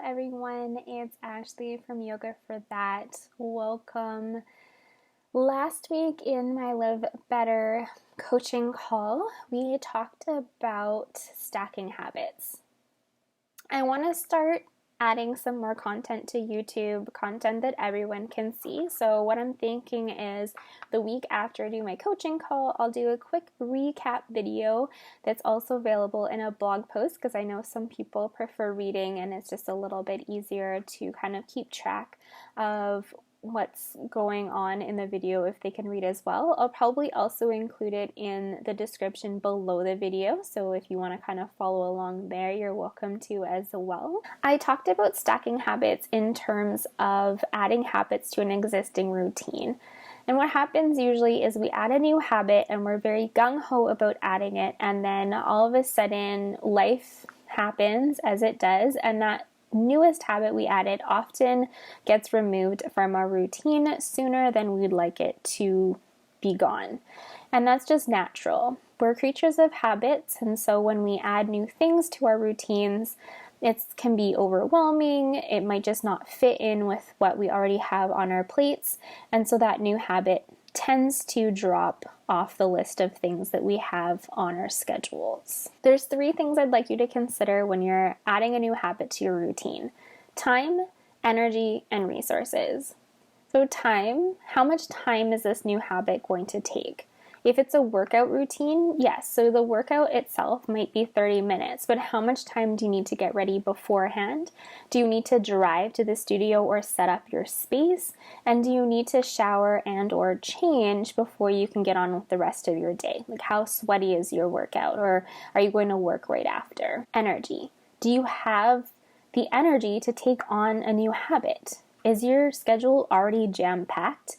everyone, it's Ashley from Yoga for That. Welcome. Last week in my Live Better coaching call, we talked about stacking habits. I want to start adding some more content to YouTube, content that everyone can see. So what I'm thinking is the week after I do my coaching call, I'll do a quick recap video that's also available in a blog post because I know some people prefer reading and it's just a little bit easier to kind of keep track of what's going on in the video if they can read as well. I'll probably also include it in the description below the video, so if you want to kind of follow along there, you're welcome to as well. I talked about stacking habits in terms of adding habits to an existing routine. And what happens usually is we add a new habit and we're very gung-ho about adding it, and then all of a sudden life happens as it does, and that newest habit we added often gets removed from our routine sooner than we'd like it to be gone. And that's just natural. We're creatures of habits, and so when we add new things to our routines, it can be overwhelming. It might just not fit in with what we already have on our plates, and so that new habit tends to drop off the list of things that we have on our schedules. There's 3 things I'd like you to consider when you're adding a new habit to your routine: time, energy, and resources. So time, how much time is this new habit going to take? If it's a workout routine, yes, so the workout itself might be 30 minutes, but how much time do you need to get ready beforehand? Do you need to drive to the studio or set up your space? And do you need to shower and or change before you can get on with the rest of your day? Like, how sweaty is your workout, or are you going to work right after? Energy. Do you have the energy to take on a new habit? Is your schedule already jam-packed?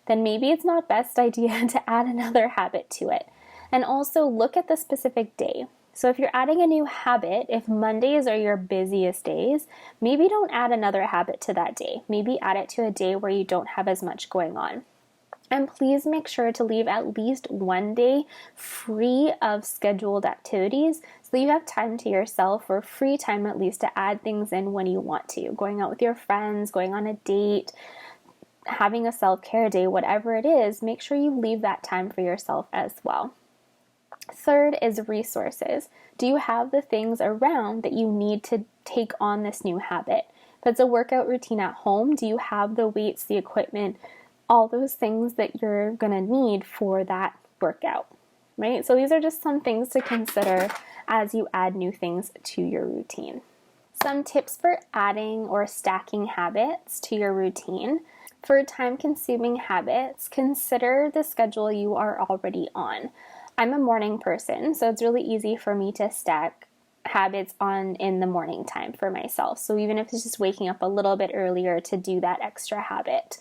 Then maybe it's not best idea to add another habit to it. And also look at the specific day. So if you're adding a new habit, if Mondays are your busiest days, maybe don't add another habit to that day. Maybe add it to a day where you don't have as much going on. And please make sure to leave at least one day free of scheduled activities so that you have time to yourself, or free time at least, to add things in when you want to. Going out with your friends, going on a date, having a self-care day, whatever it is, make sure you leave that time for yourself as well. Third is resources. Do you have the things around that you need to take on this new habit? If it's a workout routine at home, do you have the weights, the equipment, all those things that you're going to need for that workout, right? So these are just some things to consider as you add new things to your routine. Some tips for adding or stacking habits to your routine. For time-consuming habits, consider the schedule you are already on. I'm a morning person, so it's really easy for me to stack habits on in the morning time for myself. So even if it's just waking up a little bit earlier to do that extra habit.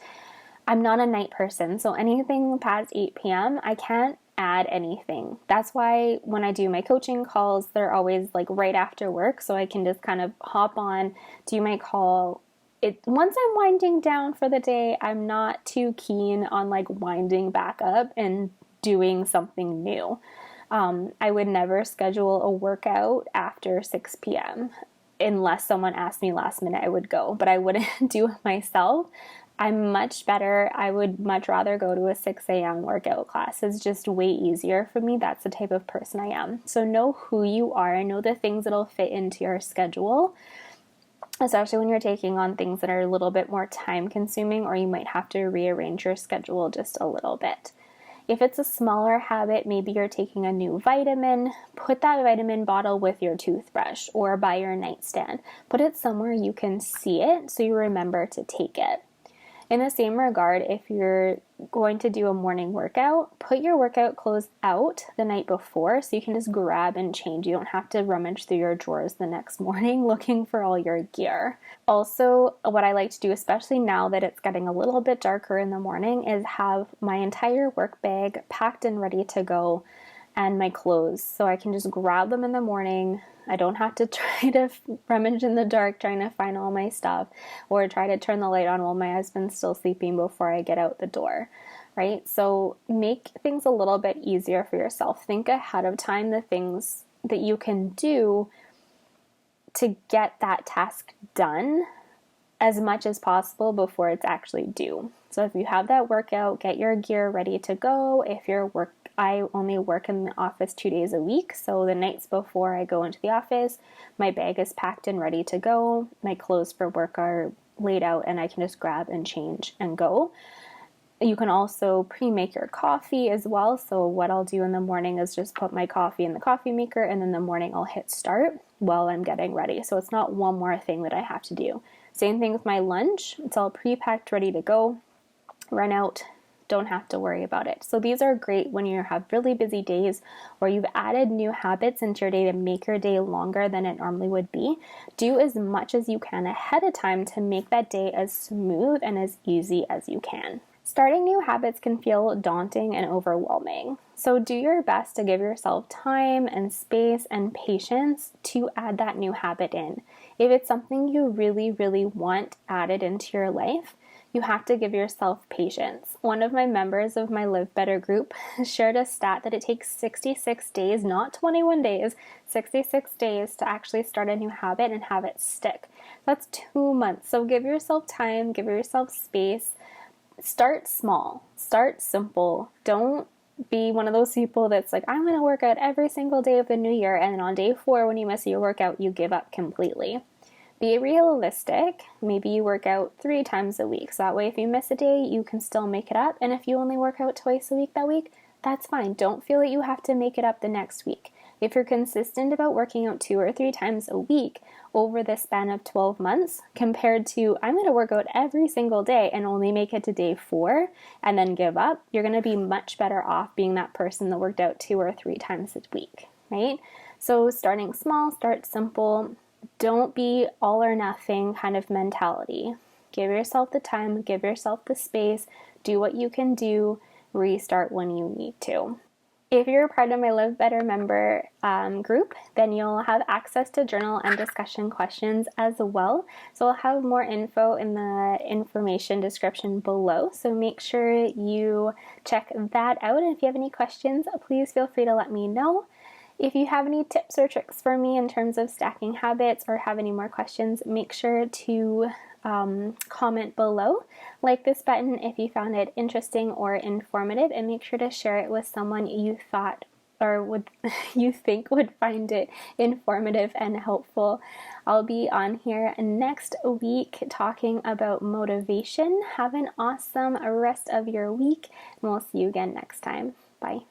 I'm not a night person, so anything past 8 p.m., I can't add anything. That's why when I do my coaching calls, they're always like right after work, so I can just kind of hop on, do my call. Once I'm winding down for the day, I'm not too keen on like winding back up and doing something new. I would never schedule a workout after 6 p.m. Unless someone asked me last minute, I would go, but I wouldn't do it myself. I'm much better. I would much rather go to a 6 a.m. workout class. It's just way easier for me. That's the type of person I am. So know who you are and know the things that'll fit into your schedule, especially when you're taking on things that are a little bit more time consuming, or you might have to rearrange your schedule just a little bit. If it's a smaller habit, maybe you're taking a new vitamin, put that vitamin bottle with your toothbrush or by your nightstand. Put it somewhere you can see it so you remember to take it. In the same regard, if you're going to do a morning workout, put your workout clothes out the night before so you can just grab and change. You don't have to rummage through your drawers the next morning looking for all your gear. Also, what I like to do, especially now that it's getting a little bit darker in the morning, is have my entire work bag packed and ready to go, and my clothes, so I can just grab them in the morning. I don't have to try to rummage in the dark trying to find all my stuff, or try to turn the light on while my husband's still sleeping before I get out the door, right? So make things a little bit easier for yourself. Think ahead of time the things that you can do to get that task done as much as possible before it's actually due. So if you have that workout, get your gear ready to go. I only work in the office 2 days a week, so the nights before I go into the office, my bag is packed and ready to go. My clothes for work are laid out and I can just grab and change and go. You can also pre-make your coffee as well. So what I'll do in the morning is just put my coffee in the coffee maker, and in the morning I'll hit start while I'm getting ready. So it's not one more thing that I have to do. Same thing with my lunch. It's all pre-packed, ready to go. Run out, don't have to worry about it. So these are great when you have really busy days or you've added new habits into your day to make your day longer than it normally would be. Do as much as you can ahead of time to make that day as smooth and as easy as you can. Starting new habits can feel daunting and overwhelming. So do your best to give yourself time and space and patience to add that new habit in. If it's something you really, really want added into your life, you have to give yourself patience. One of my members of my Live Better group shared a stat that it takes 66 days, not 21 days, 66 days to actually start a new habit and have it stick. That's 2 months. So give yourself time, give yourself space. Start small, start simple. Don't be one of those people that's like, I'm going to work out every single day of the new year, and then on day 4, when you miss your workout, you give up completely. Be realistic. Maybe you work out 3 times a week. So that way, if you miss a day, you can still make it up. And if you only work out twice a week that week, that's fine. Don't feel that you have to make it up the next week. If you're consistent about working out 2 or 3 times a week over the span of 12 months, compared to I'm going to work out every single day and only make it to day 4 and then give up, you're going to be much better off being that person that worked out 2 or 3 times a week, right? So starting small, start simple. Don't be all or nothing kind of mentality. Give yourself the time, give yourself the space, do what you can do, restart when you need to. If you're a part of my Live Better member group, then you'll have access to journal and discussion questions as well. So I'll have more info in the information description below. So make sure you check that out. And if you have any questions, please feel free to let me know. If you have any tips or tricks for me in terms of stacking habits or have any more questions, make sure to comment below. Like this button if you found it interesting or informative, and make sure to share it with someone you thought or you think would find it informative and helpful. I'll be on here next week talking about motivation. Have an awesome rest of your week, and we'll see you again next time. Bye.